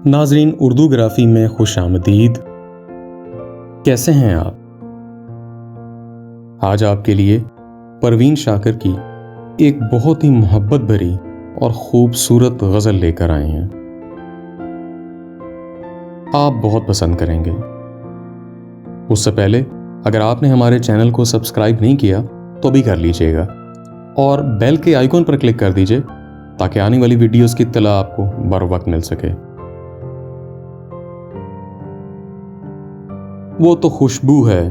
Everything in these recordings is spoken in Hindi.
नाजरीन, उर्दूग्राफी में खुशामदीद। कैसे हैं आप? आज आपके लिए परवीन शाकिर की एक बहुत ही मोहब्बत भरी और खूबसूरत गज़ल लेकर आए हैं। आप बहुत पसंद करेंगे। उससे पहले अगर आपने हमारे चैनल को सब्सक्राइब नहीं किया तो अभी कर लीजिएगा और बेल के आइकॉन पर क्लिक कर दीजिए ताकि आने वाली वीडियोस की इत्तला आपको बर वक्त मिल सके। वो तो खुशबू है,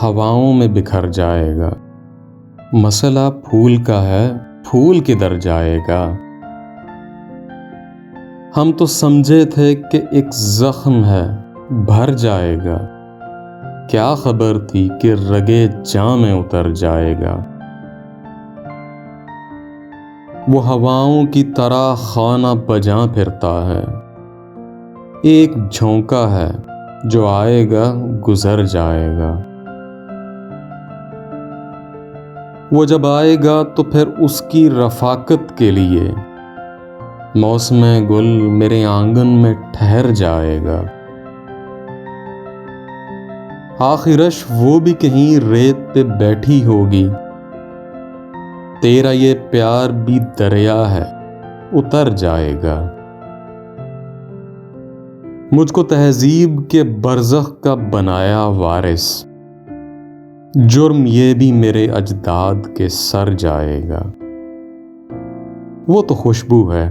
हवाओं में बिखर जाएगा। मसला फूल का है, फूल किधर जाएगा। हम तो समझे थे कि एक जख्म है, भर जाएगा। क्या खबर थी कि रगे जां में उतर जाएगा। वो हवाओं की तरह खाना बजा फिरता है। एक झोंका है जो आएगा गुजर जाएगा। वो जब आएगा तो फिर उसकी रफाकत के लिए मौसम गुल मेरे आंगन में ठहर जाएगा। आखिरश वो भी कहीं रेत पे बैठी होगी। तेरा ये प्यार भी दरिया है, उतर जाएगा। मुझको तहजीब के बरज़ख का बनाया वारिस। जुर्म ये भी मेरे अजदाद के सर जाएगा। वो तो खुशबू है,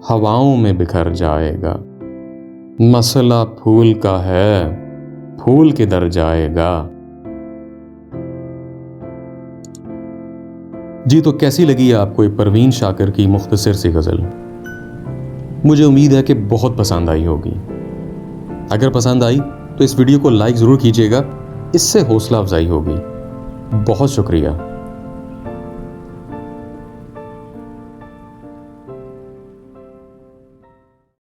हवाओं में बिखर जाएगा। मसला फूल का है, फूल किधर जाएगा। जी, तो कैसी लगी आपको ये परवीन शाकिर की मुख्तसर सी गज़ल? मुझे उम्मीद है कि बहुत पसंद आई होगी। अगर पसंद आई तो इस वीडियो को लाइक ज़रूर कीजिएगा, इससे हौसला अफजाई होगी। बहुत शुक्रिया।